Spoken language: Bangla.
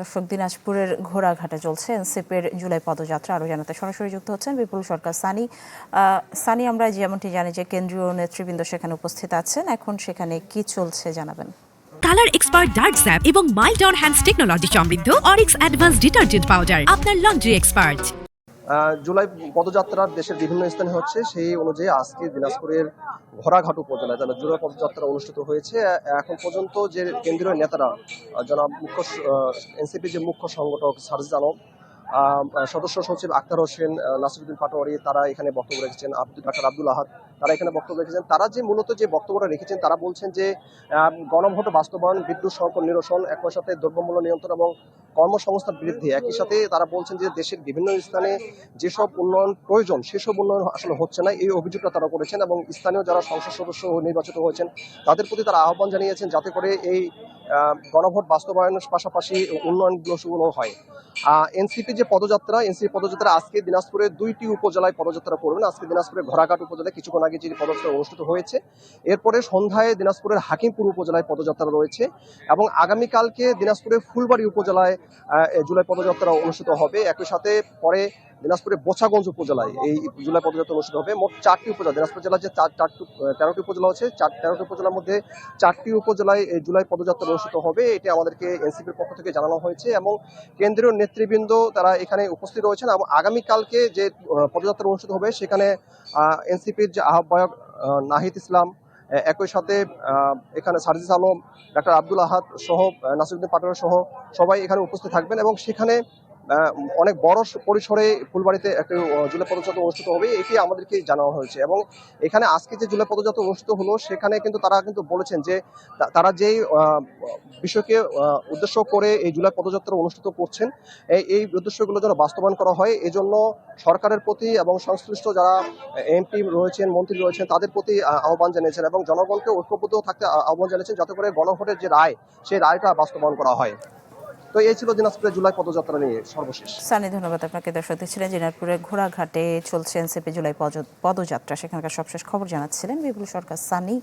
দর্শক, দিনাজপুরের ঘোড়াঘাটে চলছে এনসিপির জুলাই পদযাত্রা। আরও জানাতে সরাসরি যুক্ত হচ্ছেন বিপুল সরকার সানি। আমরা যেমনটি জানি যে কেন্দ্রীয় নেতৃবৃন্দ সেখানে উপস্থিত আছেন, এখন সেখানে কি চলছে জানাবেন। কালার এক্সপার্ট ডার্ক স্যাপ এবং মাইল্ড অন হ্যান্ডস টেকনোলজি সমৃদ্ধ অরিক্স অ্যাডভান্স ডিটারজেন্ট পাউডার আপনার লন্ড্রি এক্সপার্ট। জুলাই পদযাত্রার দেশের বিভিন্ন স্থানে হচ্ছে, সেই অনুযায়ী আজকে দিনাজপুরের ঘোড়াঘাট উপজেলায় যারা জুলাই পদযাত্রা অনুষ্ঠিত হয়েছে। এখন পর্যন্ত যে কেন্দ্রীয় নেতারা জনাব এনসিপি যে মুখ্য সংগঠক সারজিস আলম, সদস্য সচিব আক্তার হোসেন, নাসিরুদ্দিন পাটোয়ারি, তারা এখানে বক্তব্য রেখেছেন। ডাক্তার আব্দুল আহাদ তারা এখানে বক্তব্য রেখেছেন। তারা যে মূলত যে বক্তব্যটা রেখেছেন, তারা বলছেন যে গণভোট বাস্তবায়ন, বিদ্যুৎ সংকট নিরসন, একই সাথে দ্রব্যমূল্য নিয়ন্ত্রণ এবং কর্মসংস্থান বৃদ্ধি। একই সাথে তারা বলছেন যে দেশের বিভিন্ন স্থানে যেসব উন্নয়ন প্রয়োজন সেসব উন্নয়ন আসলে হচ্ছে না, এই অভিযোগটা তারা করেছেন। এবং স্থানীয় যারা সংসদ সদস্য নির্বাচিত হয়েছেন তাদের প্রতি তারা আহ্বান জানিয়েছেন যাতে করে এই গণভোট বাস্তবায়নের পাশাপাশি উন্নয়নগুলো হয়। এনসিপি যে পদযাত্রা, এনসিপি পদযাত্রা আজকে দিনাজপুরের 2টি উপজেলায় পদযাত্রা করবেন। আজকে দিনাজপুরের ঘোড়াঘাট উপজেলায় কিছুক্ষণ আগে যে পদযাত্রা অনুষ্ঠিত হয়েছে, এরপরে সন্ধ্যায় দিনাজপুরের হাকিমপুর উপজেলায় পদযাত্রা রয়েছে এবং আগামীকালকে দিনাজপুরের ফুলবাড়ি উপজেলায় জুলাই পদযাত্রা অনুষ্ঠিত হবে। একই সাথে পরে দিনাজপুরের বোচাগঞ্জ উপজেলায় এই জুলাই পদযাত্রা অনুষ্ঠিত হবে। মোট 4টি উপজেলা, দিনাজপুর জেলার যে 13টি উপজেলা আছে, 13টি উপজেলার মধ্যে 4টি উপজেলায় এই জুলাই পদযাত্রা অনুষ্ঠিত হবে। এটি আমাদেরকে এনসিপির পক্ষ থেকে জানানো হয়েছে এবং কেন্দ্রীয় নেতৃবৃন্দ তারা এখানে উপস্থিত রয়েছেন। এবং আগামীকালকে যে পদযাত্রা অনুষ্ঠিত হবে সেখানে এনসিপির যে আহ্বায়ক নাহিদ ইসলাম, একই সাথে এখানে সারজিস আলম, ডাক্তার আব্দুল আহাদ সহ নাসিরুদ্দিন পাটোয়ারি সহ সবাই এখানে উপস্থিত থাকবেন এবং সেখানে অনেক বড় পরিসরে ফুলবাড়িতে একটা জুলাই পদযাত্রা অনুষ্ঠিত হবে, এটি আমাদেরকে জানানো হয়েছে। এবং এখানে আজকে যে জুলাই পদযাত্রা অনুষ্ঠিত হলো সেখানে কিন্তু তারা বলেছেন যে তারা যেই বিষয়কে উদ্দেশ্য করে এই জুলাই পদযাত্রা অনুষ্ঠিত করছেন, এই উদ্দেশ্যগুলো যেন বাস্তবায়ন করা হয়, এজন্য সরকারের প্রতি এবং সংশ্লিষ্ট যারা এমপি রয়েছেন, মন্ত্রী রয়েছেন, তাদের প্রতি আহ্বান জানিয়েছেন এবং জনগণকে ঐক্যবদ্ধ থাকতে আহ্বান জানিয়েছেন যাতে করে গণভোটের যে রায়, সেই রায়টা বাস্তবায়ন করা হয়। তো এই ছিল দিনাজপুরের জুলাই পদযাত্রা নিয়ে সর্বশেষ। সানি, ধন্যবাদ আপনাকে। দর্শক, ছিলেন দিনাজপুরের ঘোড়াঘাটে চলছে এনসিপি জুলাই পদযাত্রা, সেখানকার সবশেষ খবর জানাচ্ছিলেন বিপুল সরকার সানি।